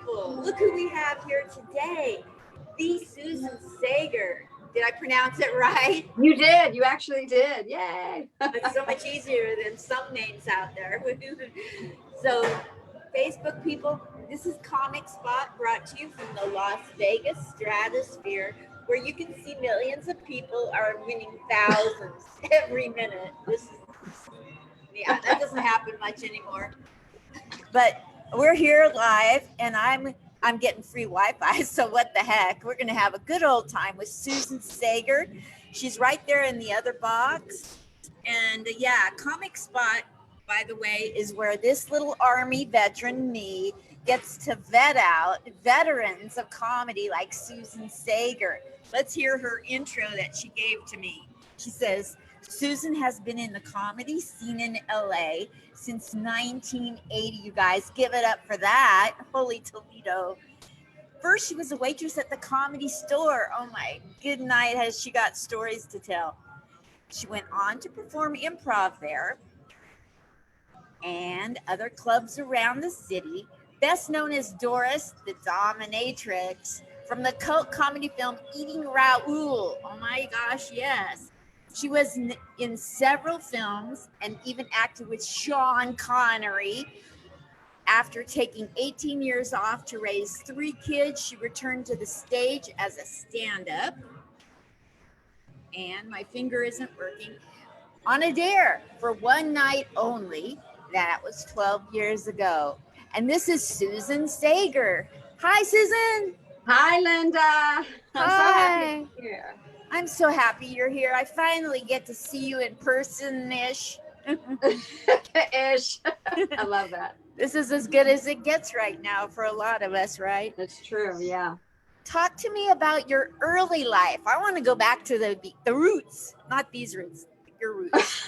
people. Look who we have here today. The Susan Saiger. Did I pronounce it right? You did. You actually did. Yay. It's so much easier than some names out there. So, Facebook people, this is Comic Spot brought to you from the Las Vegas stratosphere, where you can see millions of people are winning thousands every minute. This is, yeah, that doesn't happen much anymore. But we're here live, and I'm getting free Wi-Fi, so what the heck? We're gonna have a good old time with Susan Saiger. She's right there in the other box. And yeah, Comic Spot, by the way, is where this little Army veteran me gets to vet out veterans of comedy like Susan Saiger. Let's hear her intro that she gave to me. She says, Susan has been in the comedy scene in LA since 1980, you guys. Give it up for that. Holy Toledo. First, she was a waitress at the Comedy Store. Oh my good night, has she got stories to tell. She went on to perform improv there and other clubs around the city, best known as Doris the Dominatrix from the cult comedy film Eating Raoul. Oh my gosh, yes. She was in several films and even acted with Sean Connery. After taking 18 years off to raise 3 kids, she returned to the stage as a stand-up. And my finger isn't working. On a dare for one night only. That was 12 years ago. And this is Susan Saiger. Hi, Susan. Hi, Linda. I'm so happy to be here. I'm so happy you're here. I finally get to see you in person-ish. Ish. I love that. This is as good as it gets right now for a lot of us, right? That's true, yeah. Talk to me about your early life. I want to go back to the roots, not these roots, your roots.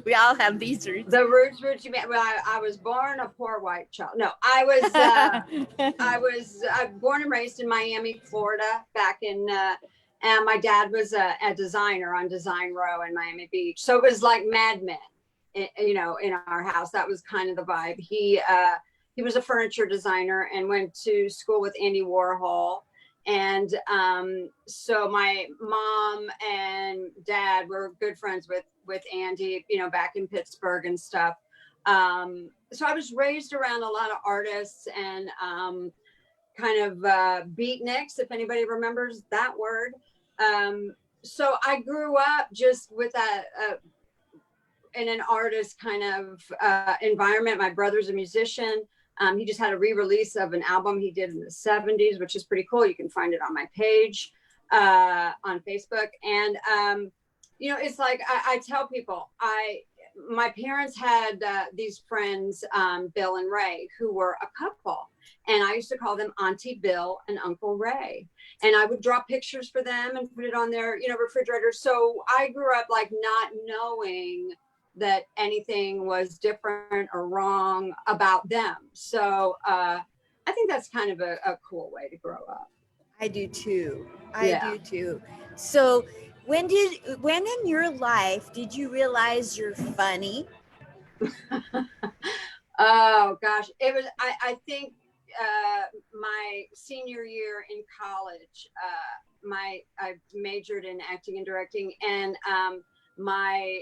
We all have these roots. The roots you mean? Well, I was born a poor white child. No, I was born and raised in Miami, Florida, back in and my dad was a designer on Design Row in Miami Beach. So it was like Mad Men, in our house. That was kind of the vibe. He was a furniture designer and went to school with Andy Warhol. And so my mom and dad were good friends with Andy, back in Pittsburgh and stuff. So I was raised around a lot of artists and kind of beatniks, if anybody remembers that word. So I grew up just with in an artist kind of environment. My brother's a musician. He just had a re-release of an album he did in the 70s, which is pretty cool. You can find it on my page on Facebook. And, it's like I tell people, my parents had these friends, Bill and Ray, who were a couple. And I used to call them Auntie Bill and Uncle Ray. And I would draw pictures for them and put it on their, refrigerator. So I grew up like not knowing that anything was different or wrong about them. So I think that's kind of a cool way to grow up. I do too. I do too. So when in your life did you realize you're funny? Oh gosh, it was, I think my senior year in college, I majored in acting and directing, and my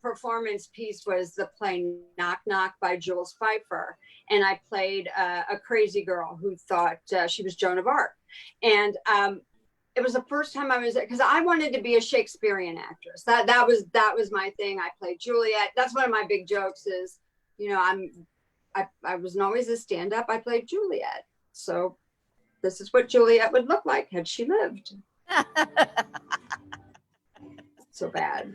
performance piece was the play Knock Knock by Jules Pfeiffer. And I played a crazy girl who thought she was Joan of Arc. And it was the first time I was, because I wanted to be a Shakespearean actress. That was my thing. I played Juliet. That's one of my big jokes is, I wasn't always a stand-up. I played Juliet. So this is what Juliet would look like had she lived. So bad,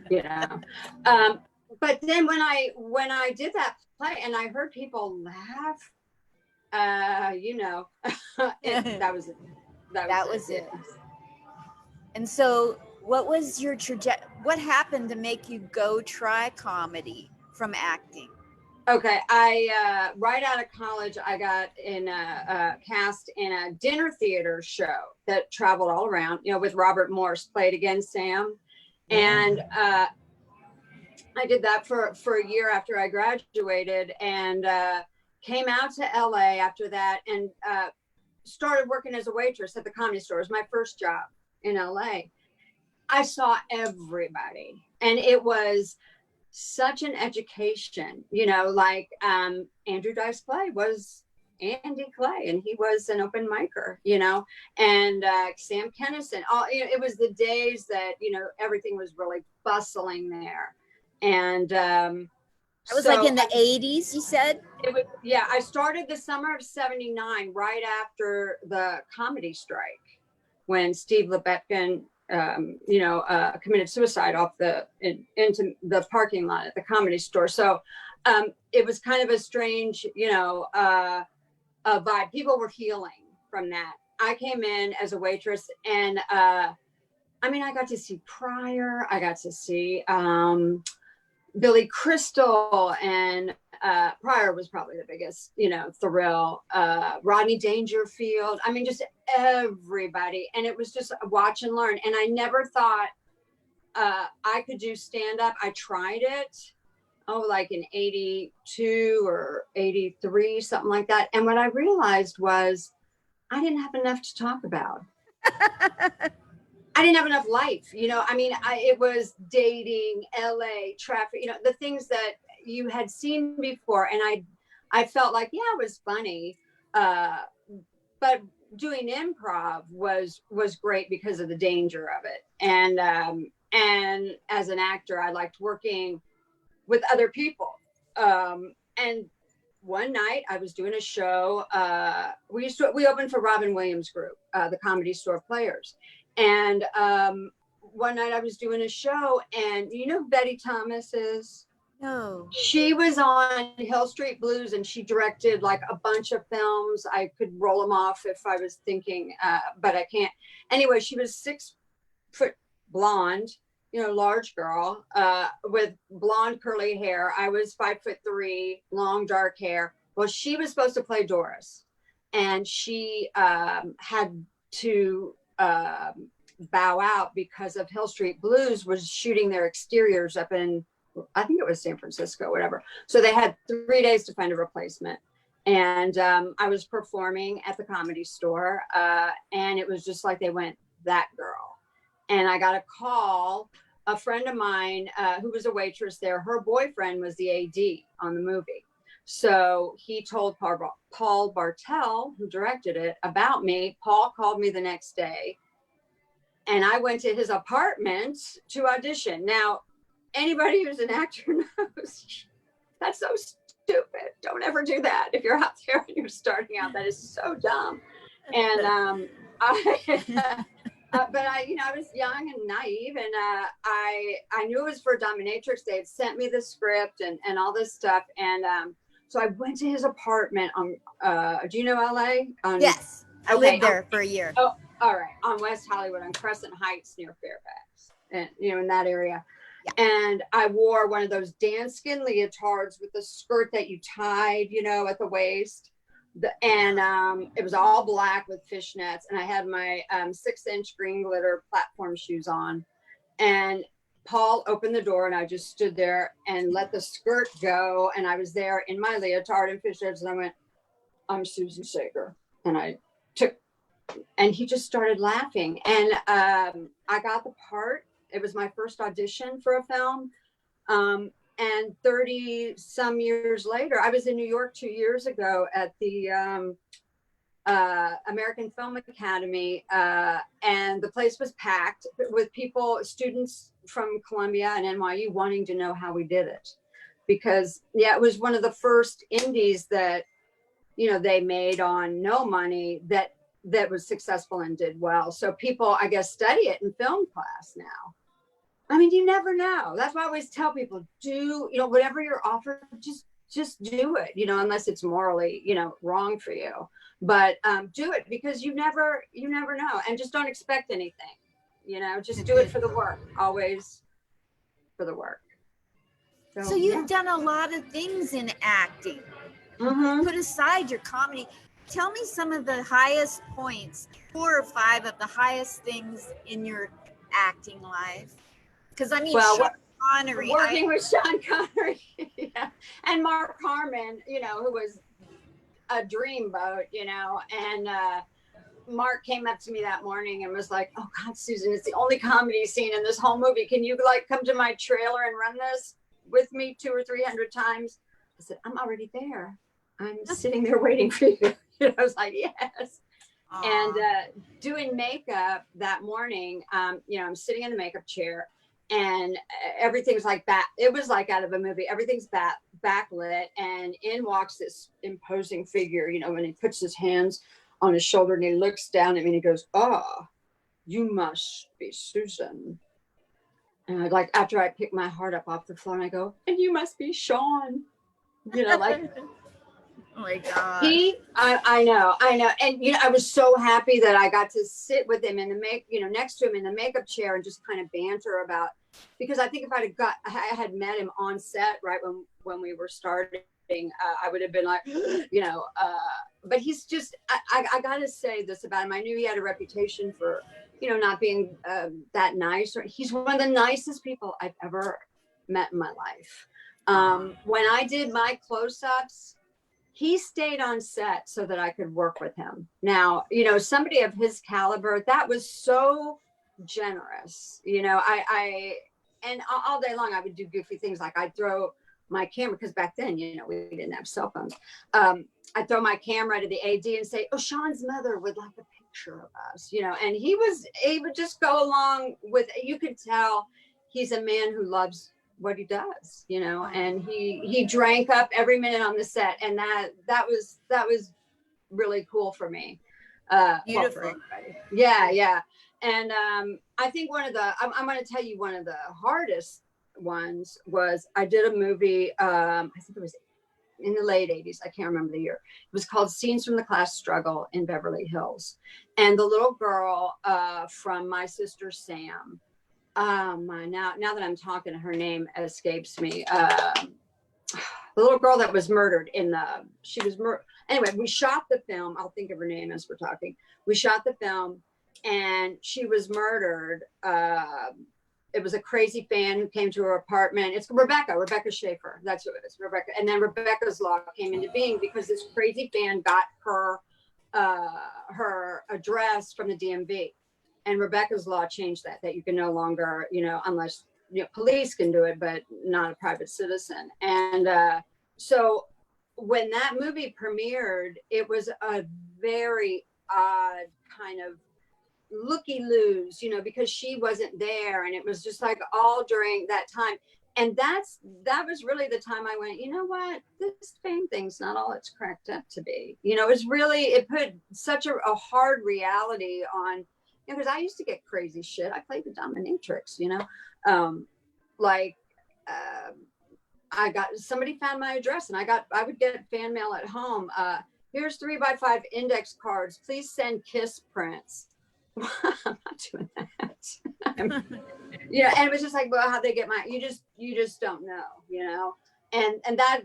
but then when I did that play and I heard people laugh, that was it. That was it. And so what was your what happened to make you go try comedy from acting? Okay, I right out of college, I got in a cast in a dinner theater show that traveled all around, with Robert Morse, Play It Again, Sam. And I did that for a year after I graduated and came out to LA after that and started working as a waitress at the Comedy Store. It was my first job in LA. I saw everybody, and it was such an education, like Andrew Dice Clay was Andy Clay, and he was an open micer, and Sam Kennison. It was the days that everything was really bustling there, and it was like in the 80s, you said? It was, yeah. I started the summer of '79, right after the comedy strike, when Steve Lebetkin, committed suicide into the parking lot at the Comedy Store. So it was kind of a strange, vibe. People were healing from that. I came in as a waitress, and I got to see Pryor. I got to see Billy Crystal, and Pryor was probably the biggest, thrill. Rodney Dangerfield. Just everybody. And it was just watch and learn. And I never thought I could do stand up. I tried it. Like in 82 or 83, something like that. And what I realized was I didn't have enough to talk about. I didn't have enough life, it was dating, LA, traffic, the things that you had seen before. And I felt like, yeah, it was funny. But doing improv was great because of the danger of it. And as an actor, I liked working with other people. And one night I was doing a show. We opened for Robin Williams Group, the Comedy Store Players. And one night I was doing a show, and you know who Betty Thomas is? No. She was on Hill Street Blues, and she directed like a bunch of films. I could roll them off if I was thinking, but I can't. Anyway, she was 6 foot blonde, large girl, with blonde curly hair. I was 5'3", long dark hair. Well, she was supposed to play Doris, and she had to bow out because of Hill Street Blues was shooting their exteriors up in, I think it was San Francisco, whatever. So they had 3 days to find a replacement. And I was performing at the Comedy Store, and it was just like they went, that girl. And I got a call. A friend of mine who was a waitress there, her boyfriend was the AD on the movie. So he told Paul Bartel, who directed it, about me. Paul called me the next day, and I went to his apartment to audition. Now, anybody who's an actor knows that's so stupid. Don't ever do that. If you're out there and you're starting out, that is so dumb. And but I was young and naive, and I knew it was for dominatrix. They had sent me the script and all this stuff, and so I went to his apartment on. Do you know LA? Yes, I lived there for a year. Oh, all right, on West Hollywood, on Crescent Heights near Fairfax, and in that area. Yeah. And I wore one of those danskin leotards with the skirt that you tied, at the waist. And it was all black with fishnets, and I had my 6-inch green glitter platform shoes on. And Paul opened the door, and I just stood there and let the skirt go. And I was there in my leotard and fishnets, and I went, "I'm Susan Saiger." And he just started laughing. And I got the part. It was my first audition for a film. And 30 some years later, I was in New York 2 years ago at the American Film Academy, and the place was packed with people, students from Columbia and NYU, wanting to know how we did it. Because, it was one of the first indies that, they made on no money that was successful and did well. So people, I guess, study it in film class now. You never know. That's why I always tell people, do, whatever you're offered, just do it, unless it's morally, wrong for you. But do it, because you never know. And just don't expect anything, just do it for the work, always for the work. So you've done a lot of things in acting. Mm-hmm. Put aside your comedy. Tell me some of the highest points, 4 or 5 of the highest things in your acting life. Because Sean Connery. Working with Sean Connery, yeah, and Mark Harmon, who was a dreamboat, you know, and Mark came up to me that morning and was like, "Oh God, Susan, it's the only comedy scene in this whole movie. Can you like come to my trailer and run this with me 200 or 300 times?" I said, "I'm already there. I'm sitting there waiting for you." I was like, "Yes." Aw. And doing makeup that morning, you know, I'm sitting in the makeup chair, and everything's like that. It was like out of a movie. Everything's backlit, and in walks this imposing figure. You know, when he puts his hands on his shoulder and he looks down at me and he goes, "Ah, you must be Susan." And I like, after I pick my heart up off the floor, and I go, "And you must be Sean." You know, like Oh my God. I know. And, you know, I was so happy that I got to sit with him in the you know, next to him in the makeup chair and just kind of banter about, because I think if I had met him on set, right, when we were starting, I would have been like, you know, but he's just, I got to say this about him. I knew he had a reputation for, you know, not being that nice. He's one of the nicest people I've ever met in my life. When I did my close-ups, he stayed on set so that I could work with him. Now, you know, somebody of his caliber, that was so generous. You know, and all day long I would do goofy things, like I'd throw my camera, because back then, you know, we didn't have cell phones. I'd throw my camera to the AD and say, "Oh, Sean's mother would like a picture of us," you know, and he would just go along with, you could tell he's a man who loves what he does, you know, and he drank up every minute on the set, and that was really cool for me. Beautiful. Well, for everybody. Yeah. And I think I'm going to tell you, one of the hardest ones was, I did a movie, I think it was in the late 80s, I can't remember the year. It was called Scenes from the Class Struggle in Beverly Hills, and the little girl from My Sister Sam, now that I'm talking, her name escapes me. The little girl that was murdered anyway, we shot the film. I'll think of her name as we're talking. We shot the film, and she was murdered. It was a crazy fan who came to her apartment. It's Rebecca Schaefer. That's who it is, Rebecca. And then Rebecca's Law came into being because this crazy fan got her address from the DMV. And Rebecca's Law changed that you can no longer, you know, unless, you know, police can do it, but not a private citizen. And so when that movie premiered, it was a very odd kind of looky-loos, you know, because she wasn't there, and it was just like all during that time. And that was really the time I went, you know what, this fame thing's not all it's cracked up to be. You know, it put such a hard reality on, you know, because I used to get crazy shit. I played the dominatrix, you know, somebody found my address, and I would get fan mail at home. Here's 3x5 index cards. Please send kiss prints. I'm not doing that. You know, and it was just like, well, how they get you just don't know, you know, and that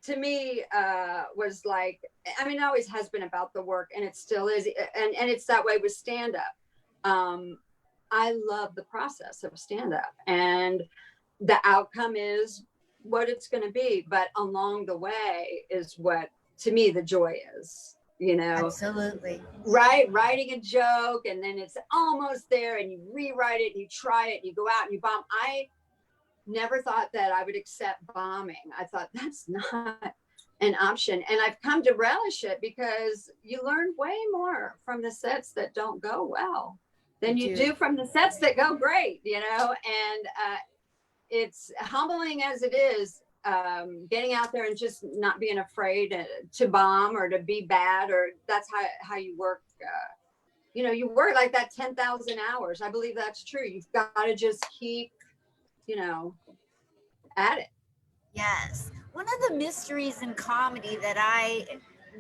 to me was like, I mean, it always has been about the work, and it still is, and it's that way with stand-up. I love the process of stand-up, and the outcome is what it's going to be, but along the way is what, to me, the joy is, you know. Absolutely. Right, writing a joke, and then it's almost there, and you rewrite it, and you try it, and you go out and you bomb. I never thought that I would accept bombing. I thought that's not an option, and I've come to relish it, because you learn way more from the sets that don't go well than you do from the sets that go great, you know. And it's humbling as it is, getting out there and just not being afraid to bomb or to be bad, or that's how you work. You know, you work like that 10,000 hours. I believe that's true. You've got to just keep, you know, at it. Yes. One of the mysteries in comedy that I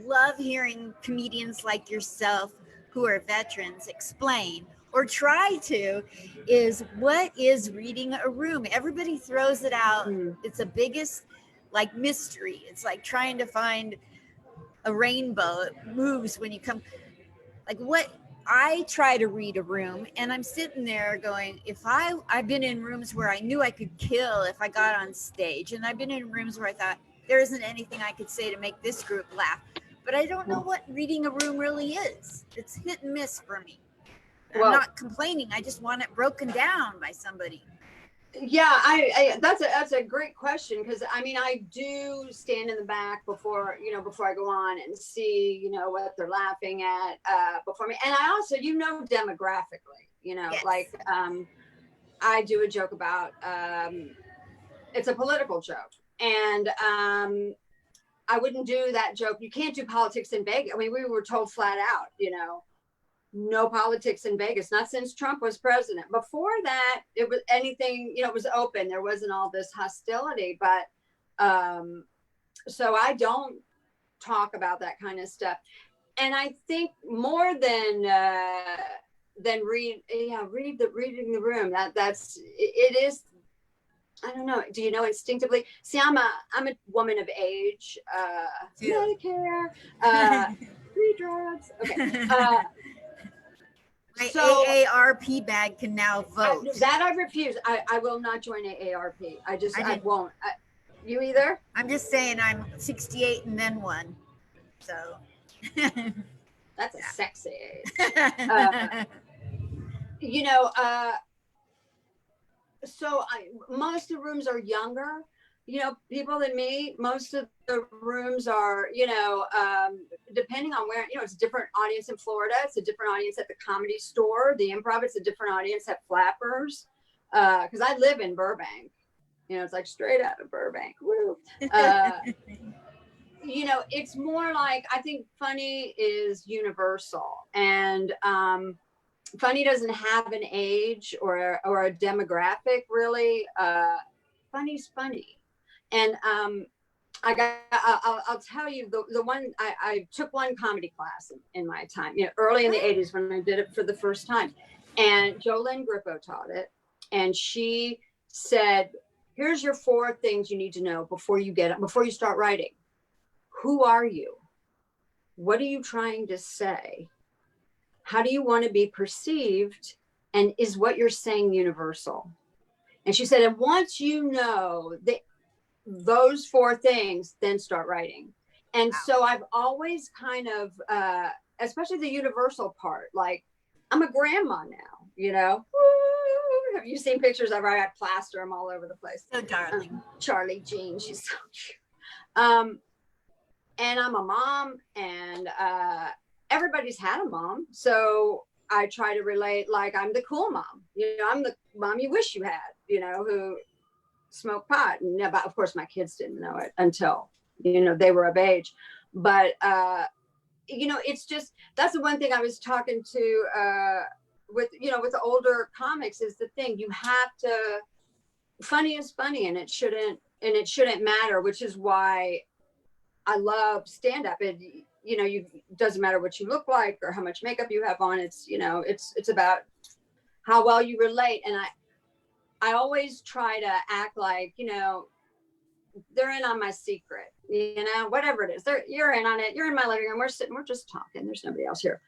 love hearing comedians like yourself, who are veterans, explain or try to, is what is reading a room. Everybody throws it out. It's the biggest like mystery. It's like trying to find a rainbow. It moves when you come. Like, what I try to read a room, and I'm sitting there going, I've been in rooms where I knew I could kill if I got on stage, and I've been in rooms where I thought there isn't anything I could say to make this group laugh. but I don't know what reading a room really is. It's hit and miss for me. Well, I'm not complaining. I just want it broken down by somebody. Yeah, that's a great question, because I mean, I do stand in the back before I go on and see what they're laughing at before me, and I also demographically, Yes. like I do a joke about it's a political joke, and I wouldn't do that joke. You can't do politics in Vegas. I mean, we were told flat out, no politics in Vegas, not since Trump was president. Before that, it was anything, it was open. There wasn't all this hostility, but so I don't talk about that kind of stuff. And I think more than reading the room, it is, I don't know. Do you know instinctively? See, I'm a woman of age, Medicare, free drugs. Okay. My AARP bag can now vote. That I refuse. I will not join AARP. I won't. You either? I'm just saying I'm 68 and then one. So. That's a sexy age. So most of the rooms are younger. People than me. Most of the rooms are, depending on where, it's a different audience in Florida. It's a different audience at the Comedy Store, the Improv. It's a different audience at Flappers. Because I live in Burbank. It's like straight out of Burbank. Woo. It's more like, I think funny is universal, and funny doesn't have an age or a demographic really. Funny's funny. And I'll tell you the one, I took one comedy class in my time, early in the 80s when I did it for the first time. And Jolene Grippo taught it. And she said, here's your 4 things you need to know before you start writing. Who are you? What are you trying to say? How do you want to be perceived? And is what you're saying universal? And she said, and once you know those 4 things, then start writing. And so I've always kind of, especially the universal part, like I'm a grandma now, Woo! Have you seen pictures of her? I plaster them all over the place. So darling. Charlie Jean, she's so cute. And I'm a mom, and everybody's had a mom. So I try to relate, like I'm the cool mom. I'm the mom you wish you had, who smoked pot. And but of course, my kids didn't know it until, they were of age. But, it's just, that's the one thing I was talking to with the older comics is the thing. You have to, funny is funny, and it shouldn't matter, which is why I love stand-up. It doesn't matter what you look like or how much makeup you have on. It's it's about how well you relate. And I always try to act like they're in on my secret, whatever it is. You're in on it. You're in my living room. We're sitting. We're just talking. There's nobody else here.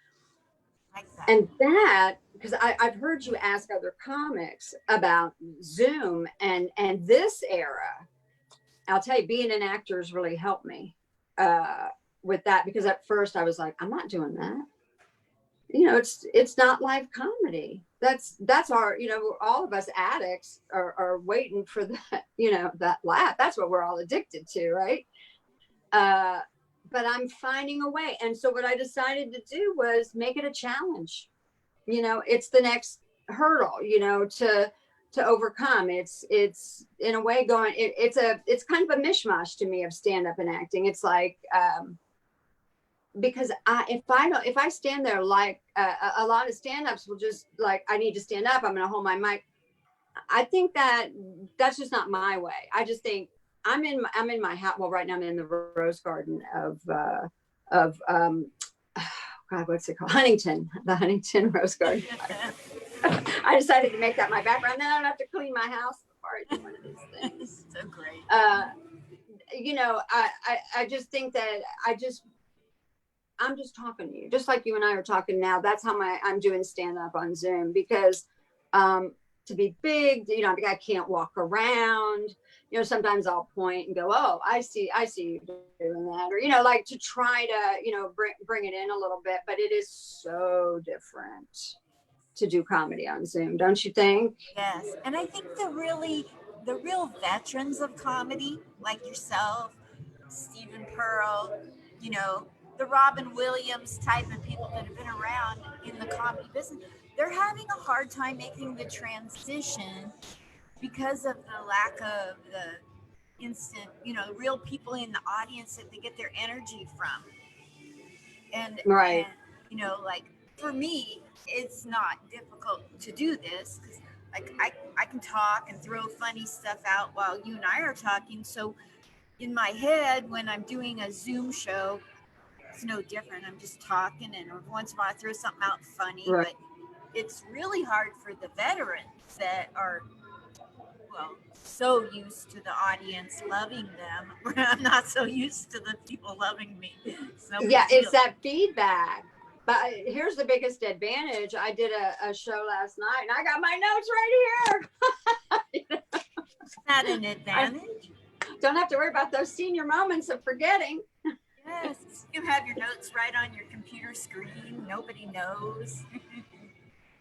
Exactly. And that, because I've heard you ask other comics about Zoom and this era. I'll tell you, being an actor has really helped me with that, because at first I was like, I'm not doing that. It's not live comedy. That's our, all of us addicts are waiting for that, that laugh. That's what we're all addicted to, right? But I'm finding a way. And so what I decided to do was make it a challenge. It's the next hurdle, to overcome. It's in a way going, it's kind of a mishmash to me of stand-up and acting. It's like, because if I stand there, like a lot of stand-ups will just like, I need to stand up, I'm going to hold my mic. I think that's just not my way. I just think I'm in my house. Well, right now I'm in the rose garden of God, what's it called? The Huntington Rose Garden. I decided to make that my background. Then I don't have to clean my house before I do one of these things. So great. I just think that I'm just talking to you, just like you and I are talking now. That's how I'm doing stand up on Zoom, because to be big. You know, I can't walk around. You know, sometimes I'll point and go, "Oh, I see you doing that," or, you know, like to try to, you know, bring it in a little bit. But it is so different to do comedy on Zoom, don't you think? Yes, and I think the real veterans of comedy, like yourself, Stephen Pearl, you know, the Robin Williams type of people that have been around in the comedy business, they're having a hard time making the transition because of the lack of the instant, you know, real people in the audience that they get their energy from. And Right. you know, like for me, it's not difficult to do this because like I can talk and throw funny stuff out while you and I are talking. So in my head, when I'm doing a Zoom show, it's no different. I'm just talking, and once in a while I throw something out funny. Right. But it's really hard for the veterans that are, well, so used to the audience loving them. I'm not so used to the people loving me. It's no Yeah, big it's deal. that feedback. But here's the biggest advantage. I did a show last night and I got my notes right here. Is that an I advantage? don't have to worry about those senior moments of forgetting. Yes, you have your notes right on your computer screen. Nobody knows.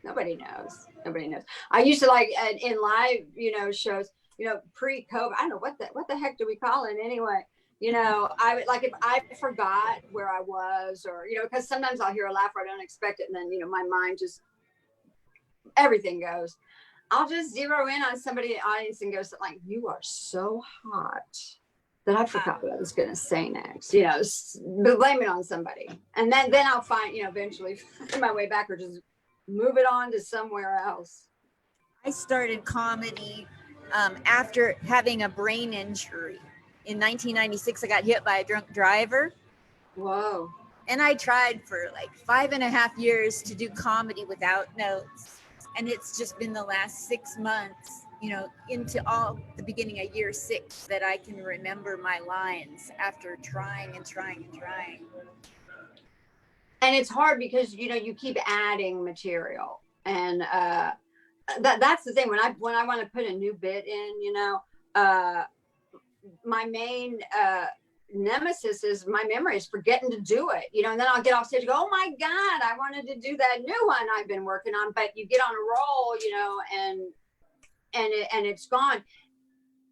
Nobody knows. Nobody knows. I used to like in live, you know, shows, you know, pre-COVID. I don't know what the heck do we call it anyway? You know, I would like if I forgot where I was, or, you know, because sometimes I'll hear a laugh where I don't expect it, and then, you know, my mind just, everything goes. I'll just zero in on somebody in the audience and go something like, "You are so hot," that I forgot what I was going to say next. You know, blame it on somebody, and then I'll find, you know, eventually find my way back, or just move it on to somewhere else. I started comedy after having a brain injury. In 1996, I got hit by a drunk driver. Whoa. And I tried for like 5.5 years to do comedy without notes. And it's just been the last 6 months, you know, into all the beginning of year 6 that I can remember my lines after trying and trying and trying. And it's hard because, you know, you keep adding material, and that's the thing. When I want to put a new bit in, you know, my main nemesis is my memory is forgetting to do it, you know, and then I'll get off stage and go, "Oh my God, I wanted to do that new one I've been working on." But you get on a roll, you know, and it's gone.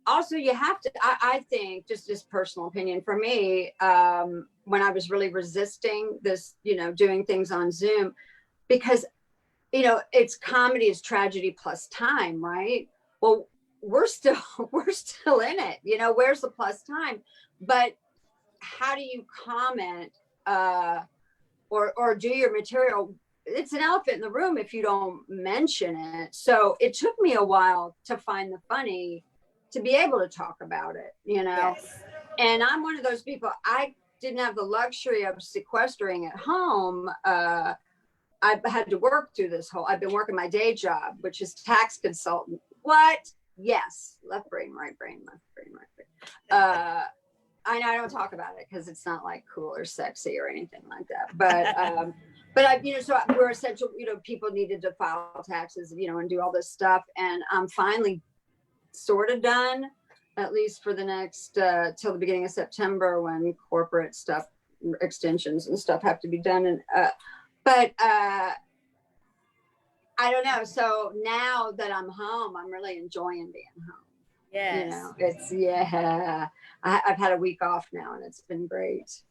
Also, you have to, I think, just personal opinion for me, when I was really resisting this, you know, doing things on Zoom, because, you know, it's comedy is tragedy plus time, right? Well, we're still in it, you know, where's the plus time? But how do you comment or do your material? It's an elephant in the room if you don't mention it. So it took me a while to find the funny to be able to talk about it, you know. Yes. And I'm one of those people. I didn't have the luxury of sequestering at home. I've had to work through this whole, I've been working my day job, which is tax consultant. What? Yes. Left brain, right brain, left brain, right brain. I know I don't talk about it because it's not like cool or sexy or anything like that. But I, you know, so we're essential, you know, people needed to file taxes, you know, and do all this stuff. And I'm finally sort of done, at least for the next, till the beginning of September, when corporate stuff, extensions and stuff have to be done. And, but I don't know. So now that I'm home, I'm really enjoying being home. Yes. You know, it's, yeah, I've had a week off now and it's been great.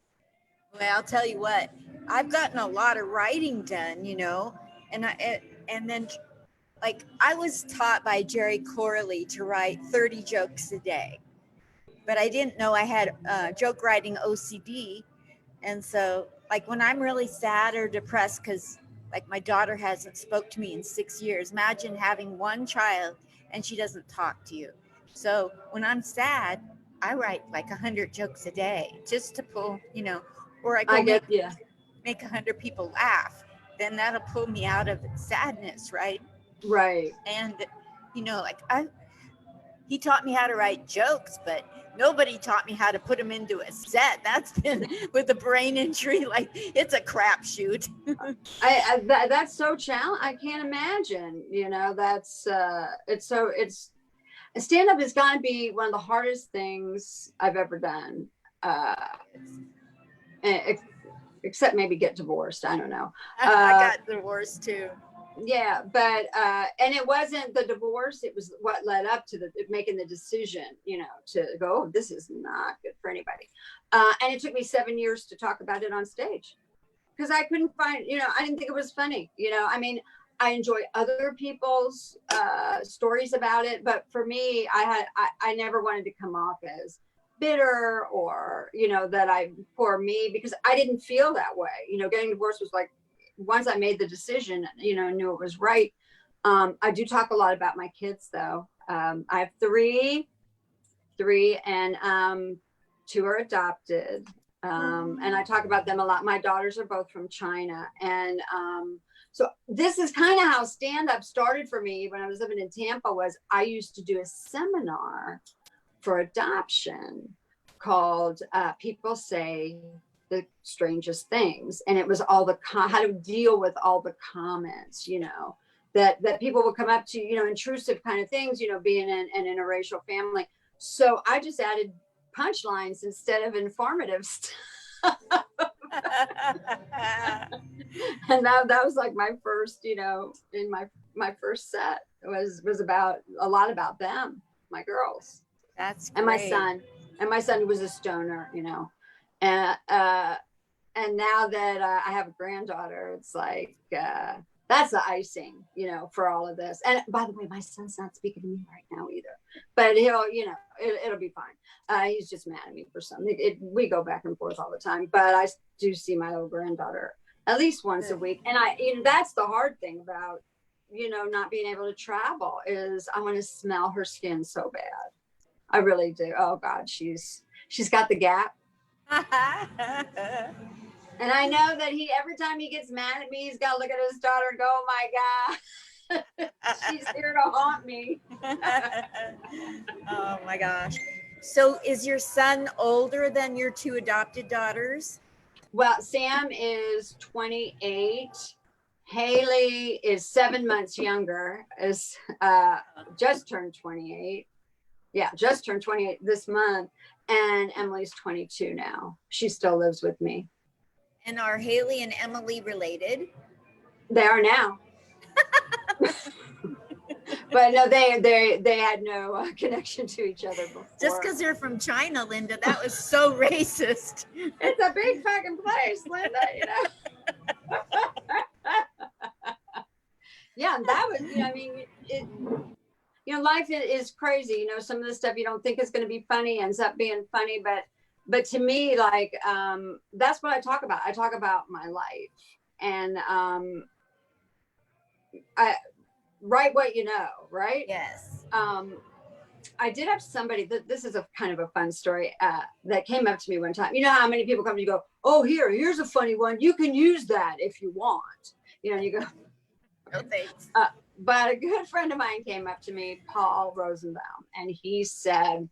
Well, I'll tell you what, I've gotten a lot of writing done, you know, and then like I was taught by Jerry Corley to write 30 jokes a day, but I didn't know I had joke writing OCD. And so like when I'm really sad or depressed, because like my daughter hasn't spoke to me in 6 years, imagine having one child and she doesn't talk to you. So when I'm sad, I write like 100 jokes a day just to pull, you know, or I go make 100 people laugh. Then that'll pull me out of sadness, right? Right. And you know, like he taught me how to write jokes, but nobody taught me how to put them into a set. That's been with the brain injury, like it's a crapshoot. That's so challenging. I can't imagine, that's it's stand up is going to be one of the hardest things I've ever done. Except maybe get divorced. I don't know. I got divorced too. Yeah, but and it wasn't the divorce, it was what led up to making the decision, to go, oh, this is not good for anybody. And it took me 7 years to talk about it on stage because I couldn't find, I didn't think it was funny. I mean, I enjoy other people's stories about it, but for me, I never wanted to come off as bitter or, for me, because I didn't feel that way. Getting divorced was like, once I made the decision, knew it was right. I do talk a lot about my kids though. I have three and 2 are adopted. And I talk about them a lot. My daughters are both from China. And so this is kind of how stand-up started for me when I was living in Tampa. Was I used to do a seminar for adoption called People Say the Strangest Things. And it was all how to deal with all the comments, that people would come up to, intrusive kind of things, being an interracial family. So I just added punchlines instead of informative stuff. And that was like my first, in my first set was about a lot about them, my girls. That's great. And my son was a stoner, and now that I have a granddaughter, it's like that's the icing, for all of this. And by the way, my son's not speaking to me right now either, but he'll, it'll be fine. He's just mad at me for something. We go back and forth all the time, but I do see my little granddaughter at least once a week. And that's the hard thing about, not being able to travel is I want to smell her skin so bad. I really do. Oh God, she's got the gap. And I know that every time he gets mad at me, he's got to look at his daughter and go, oh my God, she's here to haunt me. Oh my gosh. So is your son older than your 2 adopted daughters? Well, Sam is 28. Haley is 7 months younger, is just turned 28. Yeah, just turned 28 this month. And Emily's 22 now. She still lives with me. And are Haley and Emily related? They are now. But no, they had no connection to each other before. Just because they're from China, Linda, that was so racist. It's a big fucking place, Linda, Yeah, that was, I mean, life is crazy. Some of the stuff you don't think is going to be funny ends up being funny. But to me, like, that's what I talk about. I talk about my life, and I write what you know, right? Yes. I did have somebody this is a kind of a fun story that came up to me one time. You know how many people come to you go, oh, here's a funny one. You can use that if you want. And you go, no thanks. But a good friend of mine came up to me, Paul Rosenbaum, and he said,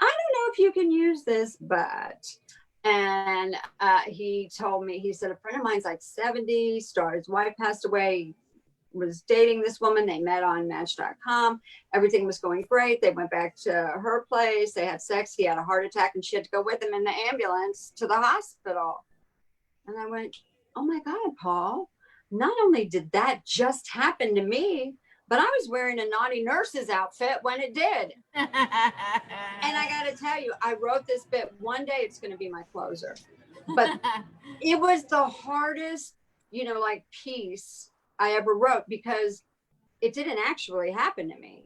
I don't know if you can use this, but, and he told me, he said, a friend of mine's like 70, his wife passed away, was dating this woman. They met on Match.com. Everything was going great. They went back to her place. They had sex. He had a heart attack and she had to go with him in the ambulance to the hospital. And I went, oh my God, Paul, not only did that just happen to me, but I was wearing a naughty nurse's outfit when it did. And I got to tell you, I wrote this bit. One day it's going to be my closer. But it was the hardest, piece I ever wrote because it didn't actually happen to me.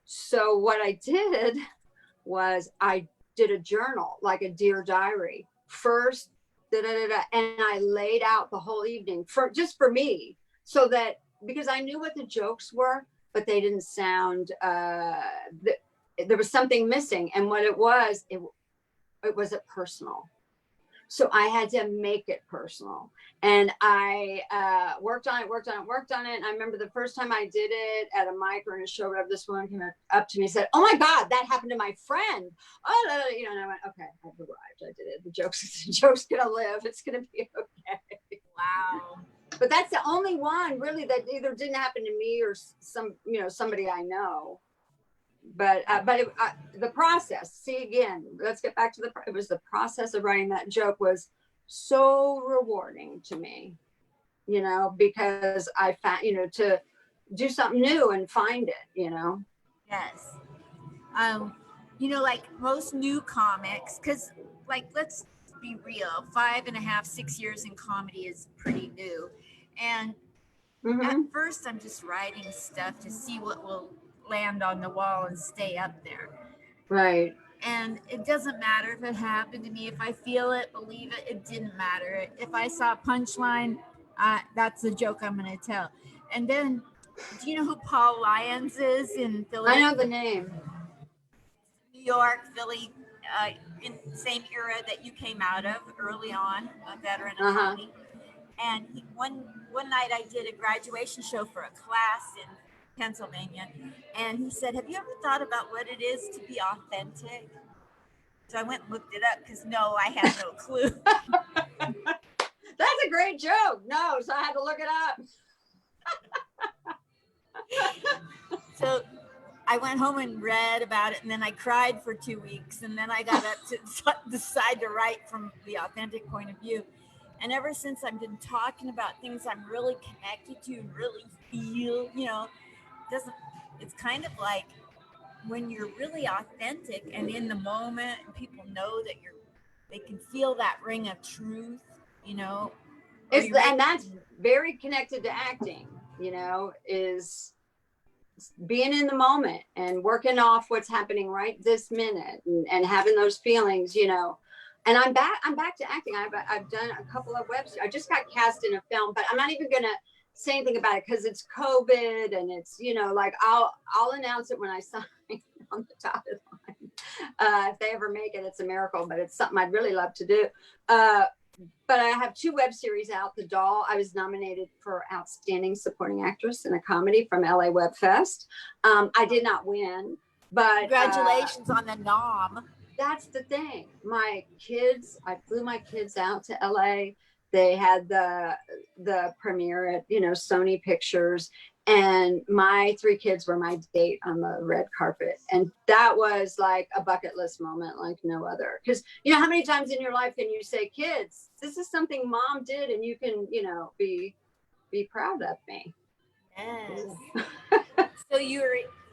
So what I did was I did a journal, like a Dear Diary. First, and I laid out the whole evening just for me, so that because I knew what the jokes were, but they didn't sound. There was something missing, and what it wasn't personal. So I had to make it personal. And I worked on it. And I remember the first time I did it at a mic or in a show, whatever, this woman came up to me and said, "Oh my God, that happened to my friend." Oh, you know, and I went, "Okay, I've arrived. I did it. The joke's gonna live. It's gonna be okay." Wow. But that's the only one really that either didn't happen to me or somebody I know. But the process, see, again, let's get back to it was the process of writing that joke was so rewarding to me, because I found, to do something new and find it, Yes. Like most new comics, because like let's be real, 5.5, 6 years in comedy is pretty new. And at first I'm just writing stuff to see what will land on the wall and stay up there. Right. And it doesn't matter if it happened to me. If I feel it, believe it, it didn't matter. If I saw a punchline, that's the joke I'm going to tell. And then, do you know who Paul Lyons is in Philly? I know the name. New York, Philly, in the same era that you came out of early on, a veteran of comedy. And one night I did a graduation show for a class in Pennsylvania, and he said, "Have you ever thought about what it is to be authentic?" So I went and looked it up because no, I had no clue. That's a great joke. No, so I had to look it up. So I went home and read about it, and then I cried for 2 weeks, and then I got up to decide to write from the authentic point of view. And ever since I've been talking about things I'm really connected to and really feel, it's kind of like when you're really authentic and in the moment, and people know that they can feel that ring of truth, and that's very connected to acting, is being in the moment and working off what's happening right this minute and having those feelings, And I'm back to acting. I've done a couple of web series. I just got cast in a film, but I'm not even gonna say anything about it because it's COVID and it's, like I'll announce it when I sign on the dotted line. If they ever make it, it's a miracle, but it's something I'd really love to do. But I have 2 web series out. The Doll, I was nominated for Outstanding Supporting Actress in a Comedy from LA Web Fest. I did not win, but congratulations on the nom. That's the thing. I flew my kids out to LA. They had the premiere at, Sony Pictures, and my 3 kids were my date on the red carpet. And that was like a bucket list moment like no other. Because, how many times in your life can you say, kids, this is something mom did and you can, be proud of me. Yes.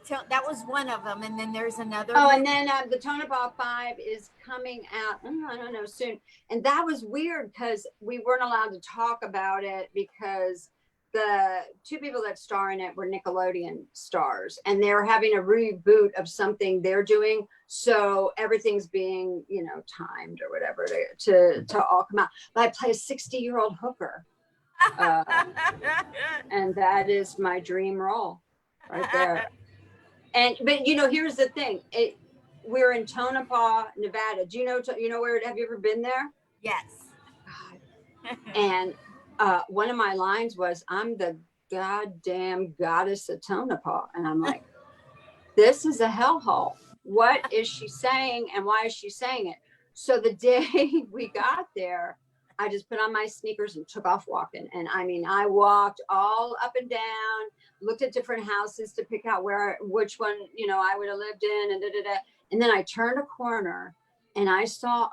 So that was one of them, and then there's another. Oh, and then the Tonopah Five is coming out, I don't know, soon. And that was weird because we weren't allowed to talk about it because the 2 people that star in it were Nickelodeon stars, and they're having a reboot of something they're doing. So everything's being, timed or whatever to all come out. But I play a 60-year-old hooker, and that is my dream role right there. But here's the thing. We're in Tonopah, Nevada. Do you know where? Have you ever been there? Yes. God. And one of my lines was, "I'm the goddamn goddess of Tonopah," and I'm like, "This is a hellhole. What is she saying, and why is she saying it?" So the day we got there, I just put on my sneakers and took off walking. And I walked all up and down, looked at different houses to pick out which one, I would have lived in, and And then I turned a corner and I saw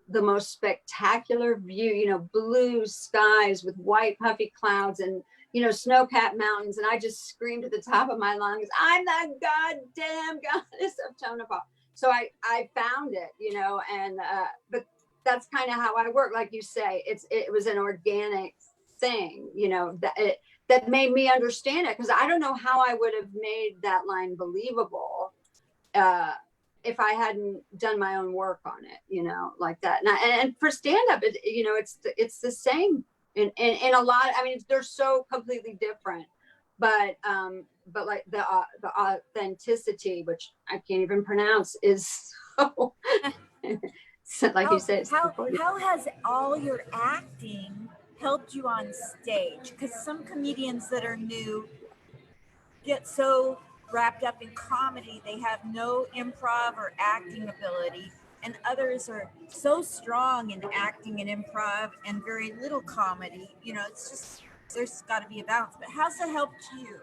the most spectacular view, blue skies with white puffy clouds and, snow-capped mountains. And I just screamed at the top of my lungs, "I'm the goddamn goddess of Tonopah." So I found it, but that's kind of how I work. Like you say, it was an organic thing, that made me understand it. Cause I don't know how I would have made that line believable, if I hadn't done my own work on it, like that. And for stand-up, it's the same in a lot. They're so completely different, but like the authenticity, which I can't even pronounce, is like you said, it's how has all your acting helped you on stage? Because some comedians that are new get so wrapped up in comedy they have no improv or acting ability, and others are so strong in acting and improv and very little comedy. It's just there's got to be a balance. But how's that helped you?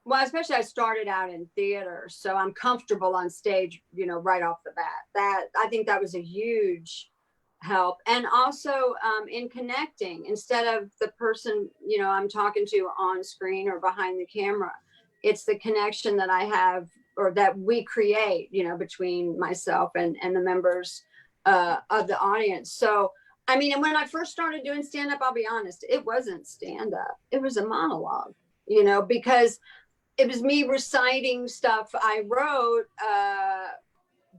Well, especially I started out in theater, so I'm comfortable on stage, right off the bat. That I think that was a huge help. And also in connecting, instead of the person, I'm talking to on screen or behind the camera, it's the connection that I have or that we create, between myself and the members of the audience. So, I mean, and when I first started doing stand-up, I'll be honest, it wasn't stand-up. It was a monologue, because it was me reciting stuff I wrote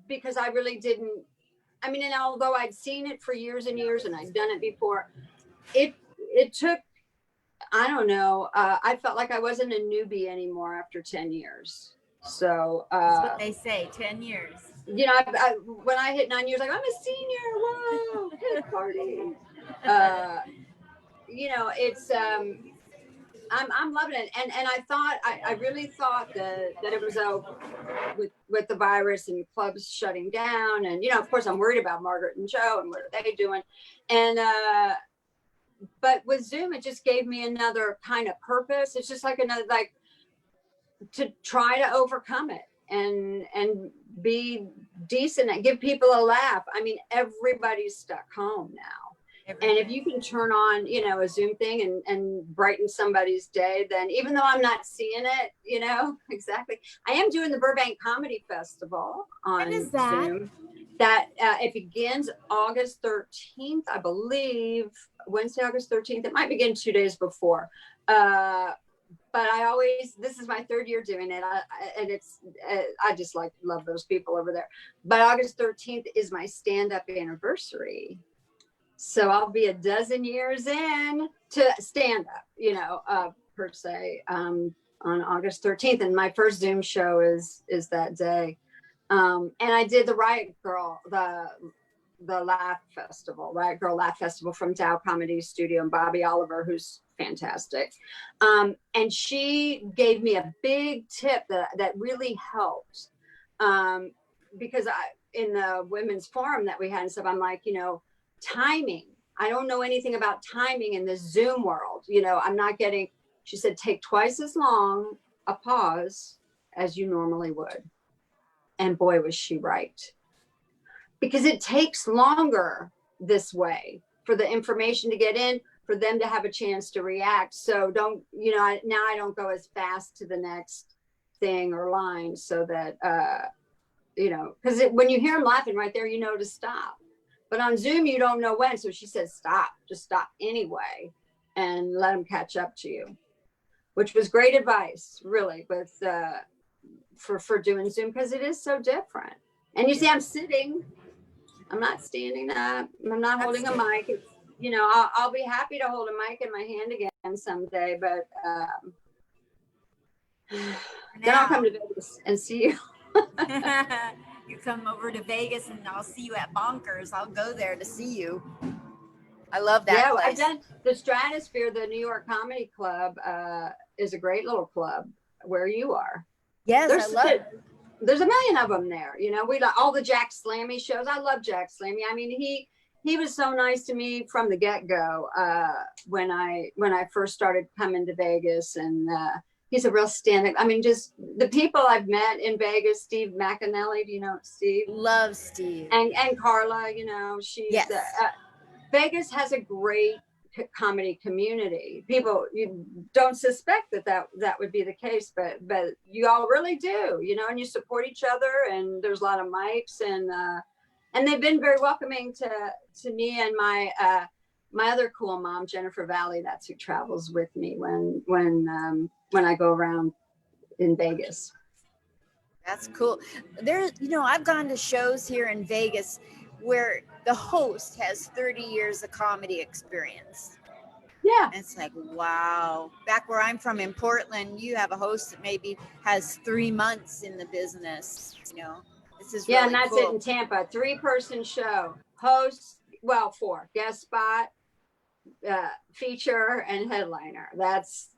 because I really didn't. I mean, and although I'd seen it for years and years and I'd done it before, it took, I don't know, I felt like I wasn't a newbie anymore after 10 years. So that's what they say, 10 years. When I hit 9 years, like, I'm a senior, whoa, hit party. It's I'm loving it, and I thought I really thought that it was with the virus and clubs shutting down, and of course I'm worried about Margaret and Joe and what are they doing, and but with Zoom it just gave me another kind of purpose. It's just like another, like, to try to overcome it and be decent and give people a laugh. I mean, everybody's stuck home now. And if you can turn on, a Zoom thing and brighten somebody's day, then even though I'm not seeing it, exactly. I am doing the Burbank Comedy Festival on Zoom. That it begins August 13th, I believe, Wednesday, August 13th. It might begin 2 days before. But this is my third year doing it. I just love those people over there. But August 13th is my stand-up anniversary. So I'll be a dozen years in to stand up, per se, on August 13th. And my first Zoom show is that day. And I did the Riot Girl, the Laugh Festival, Riot Girl Laugh Festival from Dow Comedy Studio, and Bobby Oliver, who's fantastic. And she gave me a big tip that really helped. Because in the women's forum that we had and stuff, I'm like, timing. I don't know anything about timing in this Zoom world. I'm not getting, she said, take twice as long a pause as you normally would. And boy, was she right. Because it takes longer this way for the information to get in, for them to have a chance to react. So now I don't go as fast to the next thing or line so that, because when you hear them laughing right there, to stop. But on Zoom, you don't know when. So she says, stop, just stop anyway, and let them catch up to you, which was great advice, really, with for doing Zoom, because it is so different. And you see, I'm sitting, I'm not standing up, I'm not holding a mic. It's, I'll be happy to hold a mic in my hand again someday, but then I'll come to Vegas and see you. You come over to Vegas and I'll see you at Bonkers. I'll go there to see you. I love that place. I've done the Stratosphere, the New York Comedy Club is a great little club where you are. Yes, I love it. There's a million of them there. We like all the Jack Slammy shows. I love Jack Slammy. I mean, he was so nice to me from the get-go when I first started coming to Vegas, and he's a real stand-up. I mean, just the people I've met in Vegas. Steve McAnally, do you know Steve? Love Steve. And Carla, she's yes. Vegas has a great comedy community. People, you don't suspect that would be the case, but you all really do, and you support each other, and there's a lot of mics, and they've been very welcoming to me and my other cool mom, Jennifer Valley. That's who travels with me when I go around in Vegas. That's cool. I've gone to shows here in Vegas where the host has 30 years of comedy experience. Yeah. And it's like, wow. Back where I'm from in Portland, you have a host that maybe has 3 months in the business, This is Yeah, really and that's cool. it in Tampa. 3-person show. Host, well, 4. Guest spot, feature, and headliner. That's,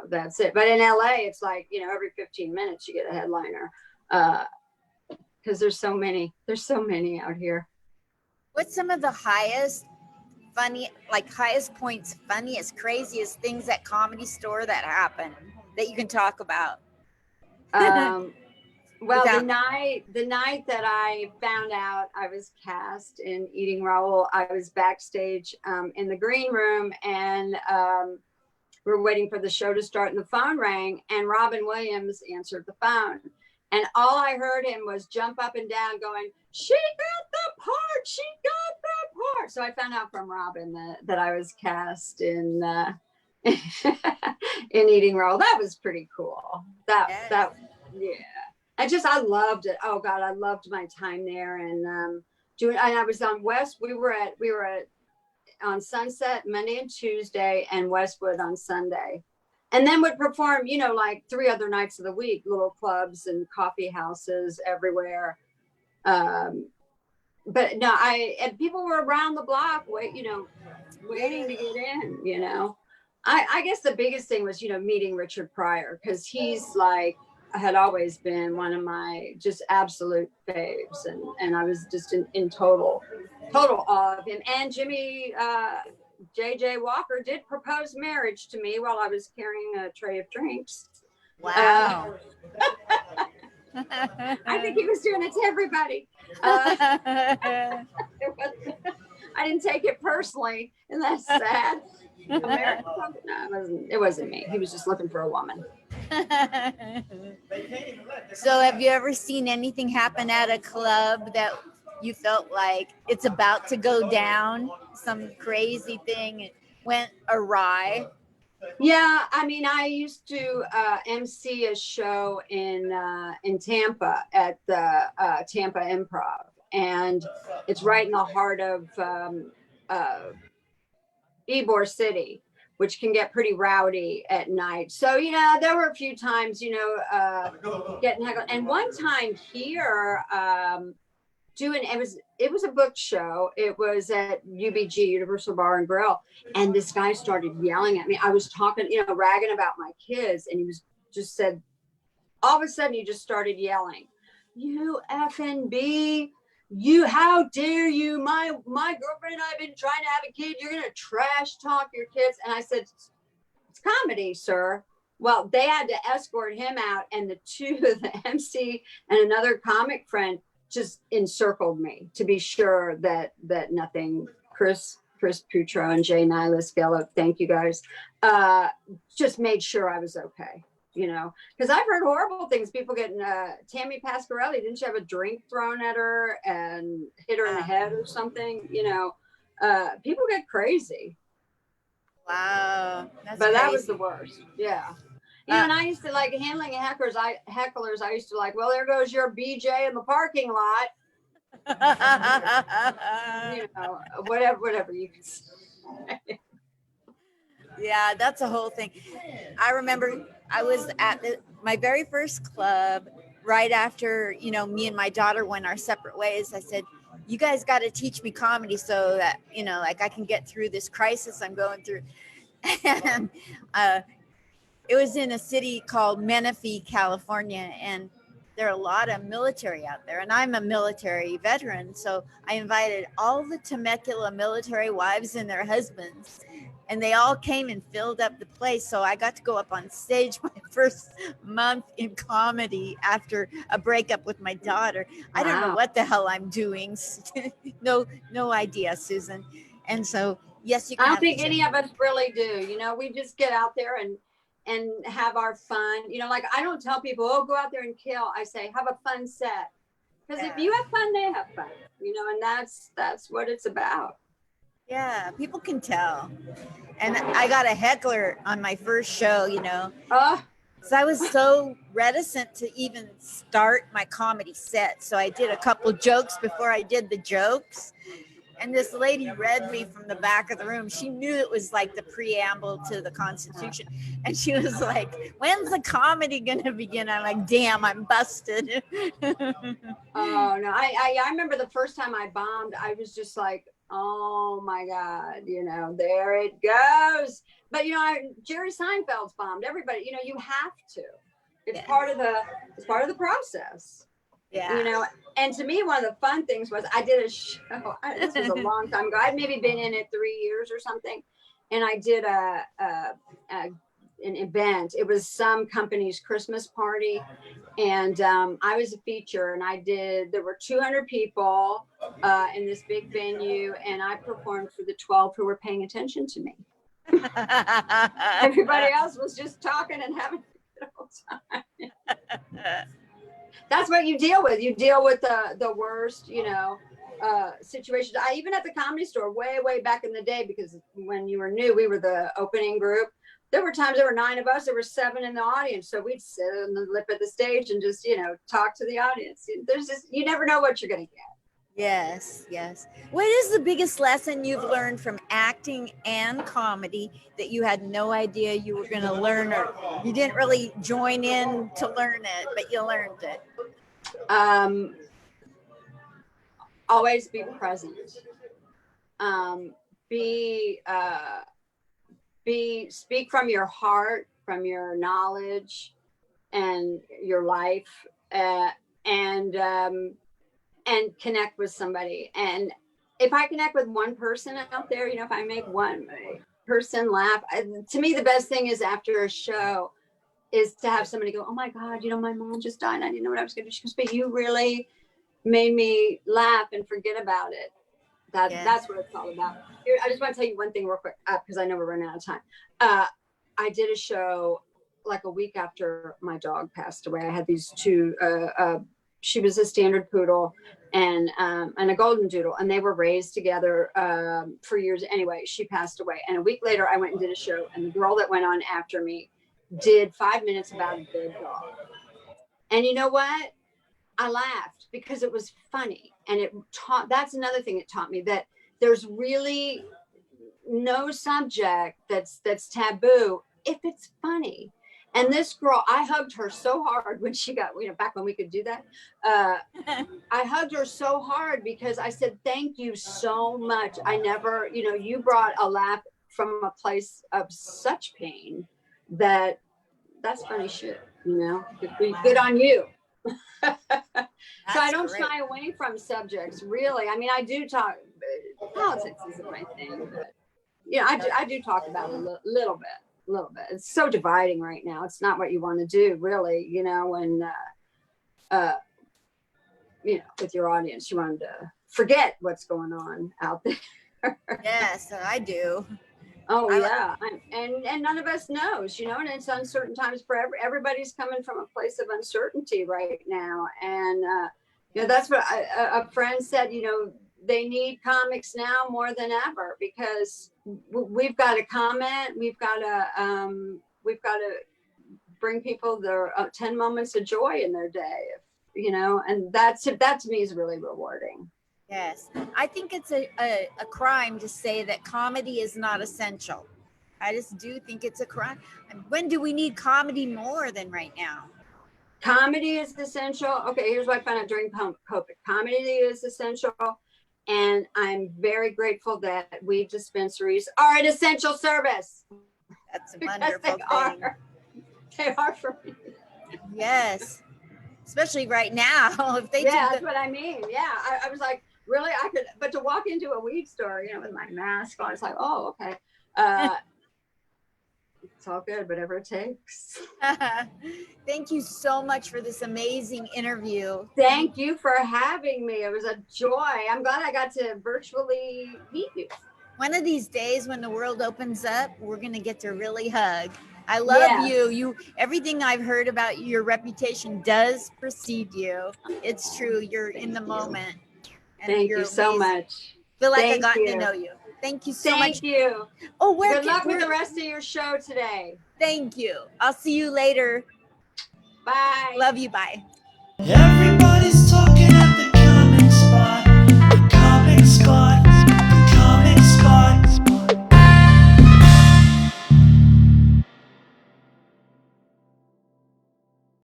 that's it. But in LA, it's like, every 15 minutes you get a headliner. Because there's so many out here. What's some of the highest points, funniest, craziest things at Comedy Store that happen that you can talk about? Well, the night that I found out I was cast in Eating Raoul, I was backstage in the green room, and we were waiting for the show to start, and the phone rang, and Robin Williams answered the phone. And all I heard him was jump up and down going, "She got the part, she got the part." So I found out from Robin that I was cast in in Eating Raoul. That was pretty cool. Yeah. I loved it. Oh God, I loved my time there. And and I was on West. We were at on Sunset Monday and Tuesday, and Westwood on Sunday. And then would perform, like 3 other nights of the week, little clubs and coffee houses everywhere. But no, and people were around the block, waiting to get in, I guess the biggest thing was, meeting Richard Pryor, because he's had always been one of my just absolute faves. And I was just in total awe of him. And Jimmy, JJ Walker did propose marriage to me while I was carrying a tray of drinks. Wow. I think he was doing it to everybody. I didn't take it personally, and that's sad. No, it wasn't me. He was just looking for a woman. So have you ever seen anything happen at a club that you felt like it's about to go down? Some crazy thing went awry? Yeah, I mean, I used to MC a show in Tampa at the Tampa Improv, and it's right in the heart of Ybor City, which can get pretty rowdy at night. So, there were a few times, getting heckled. And one time here, it was a book show. It was at UBG, Universal Bar and Grill, and this guy started yelling at me. I was talking, ragging about my kids, and he was just said, all of a sudden he just started yelling, "You effing B, how dare you? My girlfriend and I have been trying to have a kid. You're gonna trash talk your kids." And I said, "It's comedy, sir." Well, they had to escort him out, and the MC and another comic friend just encircled me to be sure that nothing. Chris Putro and Jay Nihilus Gallup, thank you guys, just made sure I was okay, because I've heard horrible things. People getting Tammy Pasquarelli, didn't she have a drink thrown at her and hit her in the head or something? People get crazy. Wow, but crazy. That was the worst. Yeah. And I used to handling hecklers. I used to well, there goes your BJ in the parking lot. Whatever you can say. Yeah, that's a whole thing. I remember I was at my very first club right after, me and my daughter went our separate ways. I said, "You guys got to teach me comedy so that, I can get through this crisis I'm going through." And it was in a city called Menifee, California, and there are a lot of military out there, and I'm a military veteran, so I invited all the Temecula military wives and their husbands, and they all came and filled up the place. So I got to go up on stage my first month in comedy after a breakup with my daughter. Wow. I don't know what the hell I'm doing. No idea, Susan. And so, yes, you can. I don't think any of us really do. We just get out there and have our fun. I don't tell people, "Oh, go out there and kill." I say, have a fun set. Because if you have fun, they have fun. And that's what it's about. Yeah, people can tell. And I got a heckler on my first show, So I was so reticent to even start my comedy set. So I did a couple jokes before I did the jokes. And this lady read me from the back of the room. She knew it was like the preamble to the Constitution. And she was like, when's the comedy going to begin? I'm like, damn, I'm busted. Oh, no. I remember the first time I bombed, I was just like, oh my God, there it goes. But, Jerry Seinfeld's bombed. Everybody, you have to. It's part of the process. Yeah. And to me, one of the fun things was I did a show. This was a long time ago. I'd maybe been in it 3 years or something. And I did an event. It was some company's Christmas party. And I was a feature, and there were 200 people in this big venue. And I performed for the 12 who were paying attention to me. Everybody else was just talking and having a good old time. That's what you deal with. You deal with the worst, situations. Even at the Comedy Store, way back in the day, because when you were new, we were the opening group. There were times there were 9 of us. There were 7 in the audience. So we'd sit on the lip of the stage and just, talk to the audience. You never know what you're going to get. Yes. What is the biggest lesson you've learned from acting and comedy that you had no idea you were going to learn, or you didn't really join in to learn it, but you learned it? Always be present. Speak from your heart, from your knowledge and your life, and connect with somebody. And if I connect with one person out there, if I make one person laugh, to me, the best thing is after a show is to have somebody go, oh my God, my mom just died. I didn't know what I was going to do. She goes, but you really made me laugh and forget about it. That's what it's all about. Here, I just want to tell you one thing real quick, because I know we're running out of time. I did a show like a week after my dog passed away. I had these 2, she was a standard poodle and a golden doodle, and they were raised together for years. Anyway, she passed away. And a week later, I went and did a show, and the girl that went on after me did 5 minutes about a dead dog. And you know what? I laughed because it was funny. And that's another thing it taught me, that there's really no subject that's taboo if it's funny. And this girl, I hugged her so hard when she got, back when we could do that. I hugged her so hard because I said, thank you so much. I never, you brought a laugh from a place of such pain that's funny shit, good on you. So I don't shy away from subjects, really. I mean, I do talk, politics isn't my thing, but I do talk about it a little bit. It's so dividing right now. It's not what you want to do, really, when with your audience, you want to forget what's going on out there. Yes, I do. Oh yeah, and none of us knows, and it's uncertain times for everybody's coming from a place of uncertainty right now, and that's what a friend said. They need comics now more than ever, because we've got to comment, we've got to bring people their 10 moments of joy in their day, and that to me is really rewarding. Yes, I think it's a crime to say that comedy is not essential. I just do think it's a crime. When do we need comedy more than right now? Comedy is essential. Okay, here's what I found out during COVID. Comedy is essential. And I'm very grateful that weed dispensaries are an essential service. That's a wonderful thing. They are for me. Yes, especially right now. If they that's what I mean. Yeah, I was like, really, I could, but to walk into a weed store, with my mask on, it's like, oh, okay. It's all good, whatever it takes. Thank you so much for this amazing interview. Thank you for having me. It was a joy. I'm glad I got to virtually meet you. One of these days when the world opens up, we're going to get to really hug. I love you. Everything I've heard about your reputation does precede you. It's true. You're in the moment. And Thank you so much. Feel like I got to know you. Thank you so much. Thank you. Oh, good luck with the rest of your show today. Thank you. I'll see you later. Bye. Love you. Bye.